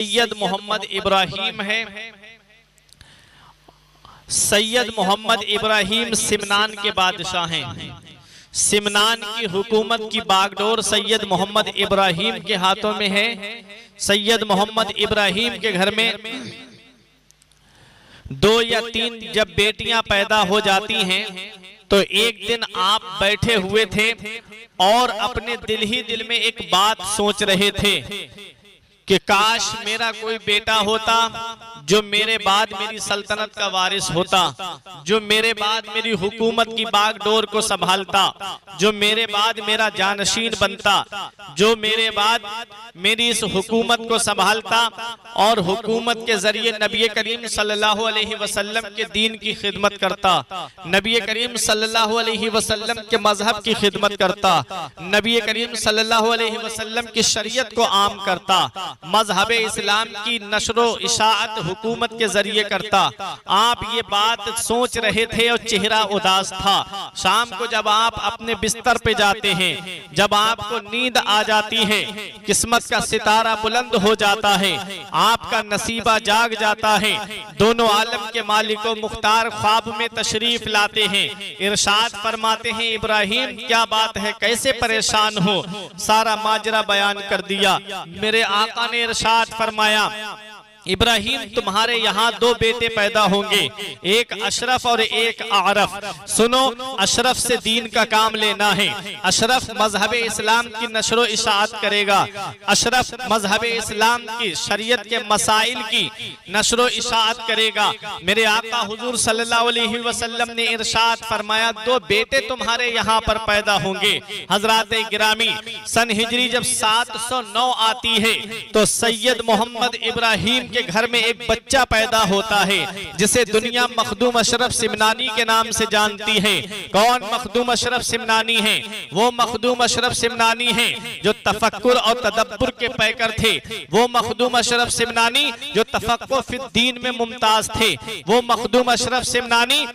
सैयद मोहम्मद इब्राहिम है। सैयद मोहम्मद इब्राहिम सिमनान के बादशाह हैं। सिमनान की हुकूमत की बागडोर सैयद मोहम्मद इब्राहिम के हाथों में है। सैयद मोहम्मद इब्राहिम के घर में 2 या 3 जब बेटियां पैदा हो जाती हैं तो एक दिन आप बैठे हुए थे और अपने दिल ही दिल में एक बात सोच रहे थे कि काश मेरा कोई बेटा होता जो मेरे बाद मेरी सल्तनत का वारिस होता, जो मेरे बाद मेरी हुकूमत की बागडोर को संभालता, जो मेरे बाद मेरा जानशीन बनता, जो मेरे बाद मेरी इस हुकूमत को संभालता और हुकूमत के जरिए नबी करीम सल्लल्लाहु अलैहि वसल्लम के दीन की खिदमत करता, नबी करीम सल्लल्लाहु अलैहि वसल्लम के मजहब की खिदमत करता, नबी करीम सल्लल्लाहु अलैहि वसल्लम की शरीयत को आम करता, मजहब इस्लाम की नशरो इशाअत हुकूमत के जरिए करता। आप ये बात सोच रहे थे और चेहरा उदास था। शाम को जब आप अपने बिस्तर पे जाते हैं, जब आपको नींद आ जाती है, किस्मत का सितारा बुलंद हो जाता है, आपका नसीबा जाग जाता है, दोनों आलम के मालिको मुख्तार ख्वाब में तशरीफ लाते हैं, इरशाद फरमाते हैं इब्राहिम क्या बात है, कैसे परेशान हो। सारा माजरा बयान कर दिया। मेरे आका ने इरशाद फरमाया इब्राहिम तुम्हारे यहाँ 2 बेटे पैदा होंगे, एक अशरफ और एक आरफ। सुनो, अशरफ से दीन का काम लेना है। अशरफ मजहब इस्लाम की नशरो इशाअत करेगा, अशरफ मजहब इस्लाम की शरीयत के मसाइल की नशरो इशाअत करेगा। मेरे आका हुजूर सल्लल्लाहु अलैहि वसल्लम ने इरशाद फरमाया 2 बेटे तुम्हारे यहाँ पर पैदा होंगे। हजरात गिरामी, सन हिजरी जब 709 आती है तो सैयद मोहम्मद इब्राहिम के घर में एक बच्चा पैदा होता है जिसे दुनिया मखदूम अशरफ सिमनानी के नाम से जानती है। कौन मखदूम अशरफ सिमनानी है? वो मखदूम अशरफ सिमनानी है जो तफक्कुर और तदब्बुर के पैकर थे। वो मखदूम अशरफ सिमनानी जो तफक्कुर फिद दीन में मुमताज थे। वो मखदूम अशरफ सिमनानी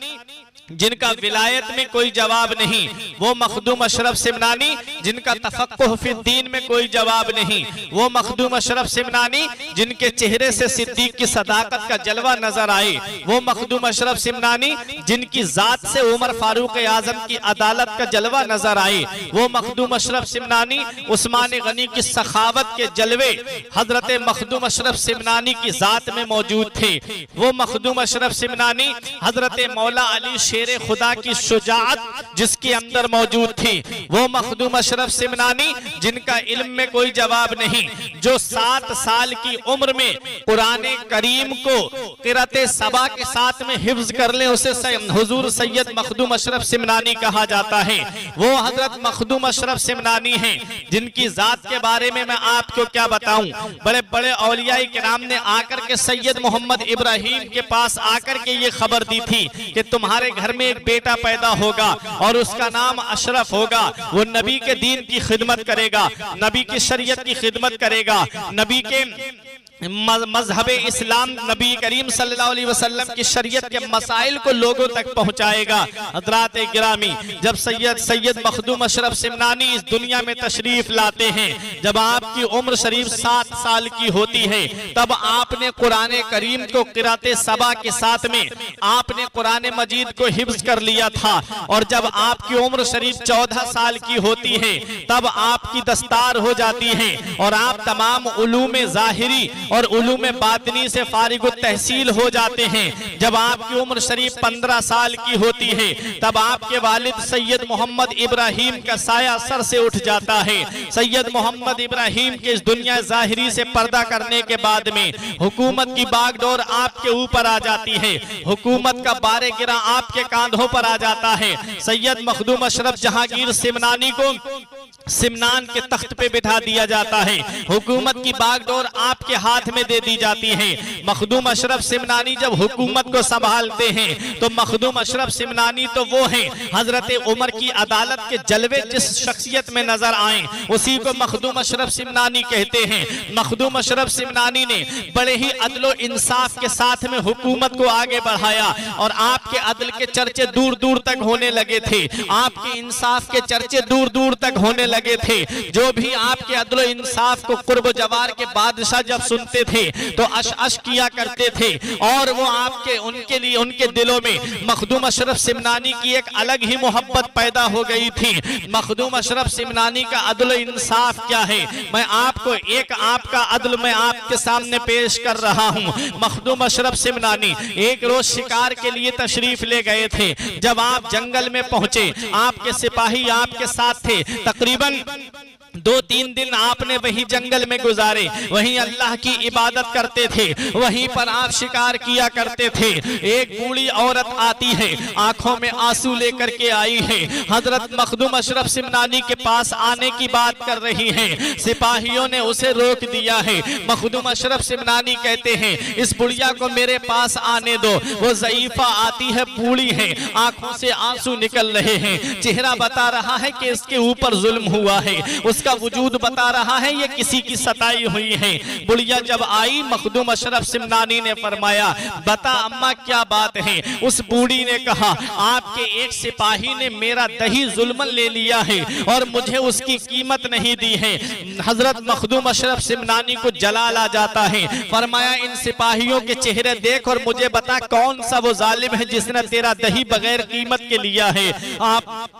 जिनका विलायत में कोई जवाब नहीं। वो मखदूम अशरफ सिमनानी जिनका तफक्कुह फिद दीन में कोई जवाब नहीं। वो मखदूम अशरफ सिमनानी जिनके चेहरे से सिद्दीक की सदाकत का जलवा नजर आए। वो मखदूम अशरफ सिमनानी जिनकी जात से उमर फारूक आजम की अदालत का जलवा नजर आए। वो मखदूम अशरफ सिमनानी उस्मान गनी की सखावत के जलवे हजरत मखदूम अशरफ सिमनानी की जात में मौजूद थे। वो मखदूम अशरफ सिमनानी हजरत मौला अली शेरे खुदा की शुजाअत जिसके अंदर मौजूद थी। वो मखदूम अशरफ सिमनानी जिनका इल्म में कोई जवाब नहीं, जो 7 साल की उम्र में कुराने करीम को क़िराते सबा के साथ में हिफ्ज कर ले, उसे हुजूर सैयद मखदूम अशरफ सिमनानी कहा जाता है। वो हजरत मखदूम अशरफ सिमनानी हैं जिनकी जात के बारे में मैं आपको क्या बताऊं। बड़े बड़े औलियाए किराम ने आकर के सैयद मोहम्मद इब्राहिम के पास आकर के ये खबर दी थी कि तुम्हारे घर में एक बेटा पैदा होगा और उसका नाम अशरफ होगा। वो नबी के दीन की खिदमत करेगा, नबी की शरीयत की खिदमत करेगा, नबी के मजहब इस्लाम नबी करीम सल्लल्लाहु अलैहि वसल्लम की शरीयत के मसाइल को लोगों तक पहुंचाएगा। हज़रात गिरामी, जब सैयद मखदूम अशरफ सिमनानी इस दुनिया में तशरीफ लाते हैं, जब आपकी उम्र शरीफ 7 साल की होती है, तब आपने कुरान करीम को क़िराते सबा के साथ में आपने कुरान मजीद को हिफ्ज कर लिया था। और जब आपकी उम्र शरीफ 14 साल की होती है तब आपकी दस्तार हो जाती है और आप तमाम उलूम ज़ाहिरी और उलूम बातिनी से फारिग तहसील हो जाते हैं। जब आपकी उम्र शरीफ 15 साल की होती है तब आपके वालिद सैयद मोहम्मद इब्राहिम का साया सर से उठ जाता है। सैयद मोहम्मद इब्राहिम के इस दुनिया ज़ाहिरी से पर्दा करने के बाद में हुकूमत की बागडोर आपके ऊपर आ जाती है, हुकूमत का बारे गिरा आपके कांधों पर आ जाता है। सैयद मखदूम अशरफ जहांगीर सिमनानी को सिमनान के तख्त पे बिठा दिया जाता है, हुकूमत की बागडोर आपके हाथ में दे दी जाती है। मखदूम अशरफ सिमनानी जब हुकूमत को संभालते हैं तो मखदूम अशरफ सिमनानी तो वो हैं हजरत उमर की अदालत के जलवे जिस शख्सियत में नजर आए उसी को मखदूम अशरफ सिमनानी कहते हैं। मखदूम अशरफ सिमनानी ने बड़े ही अदलो इंसाफ के साथ में हुकूमत को आगे बढ़ाया और आपके अदल के चर्चे दूर दूर तक होने लगे थे, आपके इंसाफ के चर्चे दूर दूर तक होने लगे थे। जो भी आपके अदल इंसाफ को कुर्ब जवार के बादशाह जब सुनते थे तो अश अश किया करते थे, और वो आपके उनके लिए उनके दिलों में मखदूम अशरफ सिमनानी की एक अलग ही मोहब्बत पैदा हो गई थी। मखदूम अशरफ सिमनानी का अदल इंसाफ क्या है, मैं आपको एक आपका अदल मैं आपके सामने पेश कर रहा हूँ। मखदूम अशरफ सिमनानी एक रोज शिकार के लिए तशरीफ ले गए थे। जब आप जंगल में पहुंचे, आपके सिपाही आपके साथ थे। तकरीबन 2-3 दिन आपने वही जंगल में गुजारे, वहीं अल्लाह की इबादत करते थे, वहीं पर आप शिकार किया करते थे। एक बूढ़ी औरत आती है, आंखों में आंसू लेकर के आई है, हजरत मखदूम अशरफ सिमनानी के पास आने की बात कर रही है। सिपाहियों ने उसे रोक दिया है। मखदूम अशरफ सिमनानी कहते हैं इस बुढ़िया को मेरे पास आने दो। वो ज़ईफा आती है, बूढ़ी है, आंखों से आंसू निकल रहे हैं, चेहरा बता रहा है कि इसके ऊपर जुल्म हुआ है, उसका वजूद बता रहा है ये किसी की सताई हुई है। बुढ़िया जब आई, मखदूम अशरफ सिमनानी ने फरमाया बता अम्मा क्या बात है। उस बूढ़ी ने कहा आपके एक सिपाही ने मेरा दही जुल्मन ले लिया है और मुझे उसकी कीमत नहीं दी है। हजरत मखदूम अशरफ सिमनानी को जलाल आ जाता है। फरमाया इन सिपाहियों के चेहरे देख और मुझे बता कौन सा वो जालिम है जिसने तेरा दही बगैर कीमत के लिया है। आप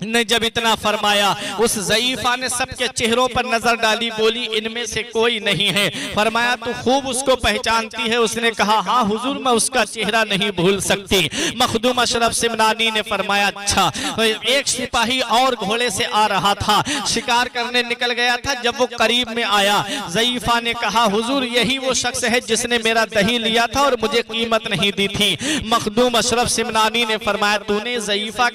ने जब इतना फरमाया, उस ज़ईफा ने सबके चेहरों पर नजर डाली, बोली इनमें से कोई नहीं है। फरमाया तू खूब उसको पहचानती है। उसने कहा हाँ हुजूर मैं उसका चेहरा नहीं भूल सकती। मखदूम अशरफ सिमनानी ने फरमाया अच्छा। एक सिपाही और घोड़े से आ रहा था, शिकार करने निकल गया था। जब वो करीब में आया, ज़ईफा ने कहा हुजूर यही वो शख्स है जिसने मेरा दही लिया था और मुझे कीमत नहीं दी थी। मखदूम अशरफ सिमनानी ने फरमाया तूने ज़ईफा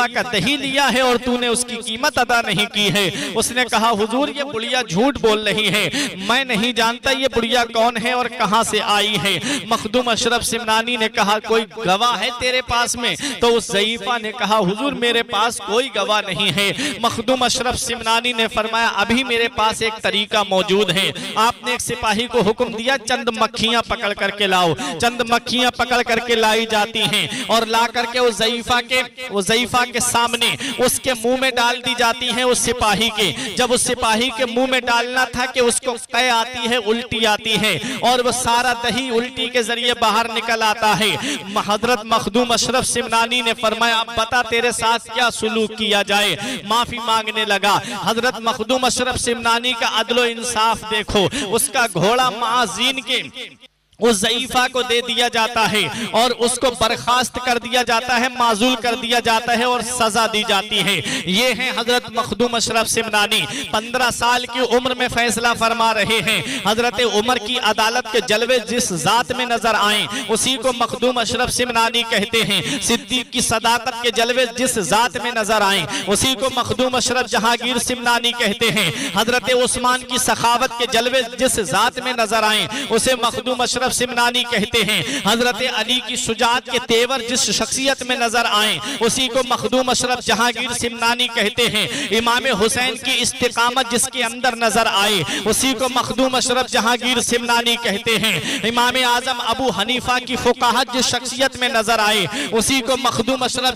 का दही लिया है और तूने उसकी कीमत अदा नहीं की है। उसने कहा हुजूर ये बुढ़िया झूठ बोल रही है, मैं नहीं जानता ये बुढ़िया कौन है और कहां से आई है। मखदूम अशरफ सिमनानी ने कहा कोई गवाह है तेरे पास में? तो उस ज़ईफा ने कहा हुजूर मेरे पास कोई गवाह नहीं है। मखदूम अशरफ सिमनानी ने फरमाया अभी मेरे पास एक तरीका मौजूद है। आपने एक सिपाही को हुक्म दिया चंद मक्खियां पकड़ करके लाओ। चंद मक्खियां पकड़ करके लाई जाती हैं और ला करके उस ज़ईफा के सामने उसके मुंह में डाल दी जाती हैं उस सिपाही के। जब उस सिपाही के मुंह में डालना था कि उसको कै आती है, उल्टी आती है और वो सारा दही उल्टी के जरिए बाहर निकल आता है। हजरत मखदूम अशरफ सिमनानी ने फरमाया अब बता तेरे साथ क्या सुलूक किया जाए। माफी मांगने लगा। हजरत मखदूम अशरफ सिमनानी का अदलो इंसाफ देखो, उसका घोड़ा माजीन के उस ज़ईफा को दे दिया जाता है और उसको बर्खास्त कर दिया जाता है, माजूल कर दिया जाता है और सजा दी जाती है। ये हैं हजरत मखदूम अशरफ सिमनानी। 15 साल की उम्र में फैसला फरमा रहे हैं। हजरत उमर की अदालत के जलवे जिस जात में नजर आए उसी को मखदूम अशरफ सिमनानी कहते हैं। सिद्दीक की सदाकत के जलवे जिस जात में नजर आए उसी को मखदूम अशरफ जहांगीर सिमनानी कहते हैं। हजरत उस्मान की सखावत के जलवे जिस जात में नजर आए उसे मखदूम अशरफ सिमनानी कहते हैं। हजरत अली की शुजाअत के तेवर जिस शख्सियत में नजर आए उसी को मखदूम अशरफ जहांगीर सिमनानी कहते हैं। इमाम हुसैन की इस्तिकामत जिसके अंदर नजर आए उसी को मखदूम अशरफ जहांगीर सिमनानी कहते हैं। इमाम आजम अबू हनीफा की फुकाहत जिस शख्सियत में नजर आए उसी को मखदूम अशरफ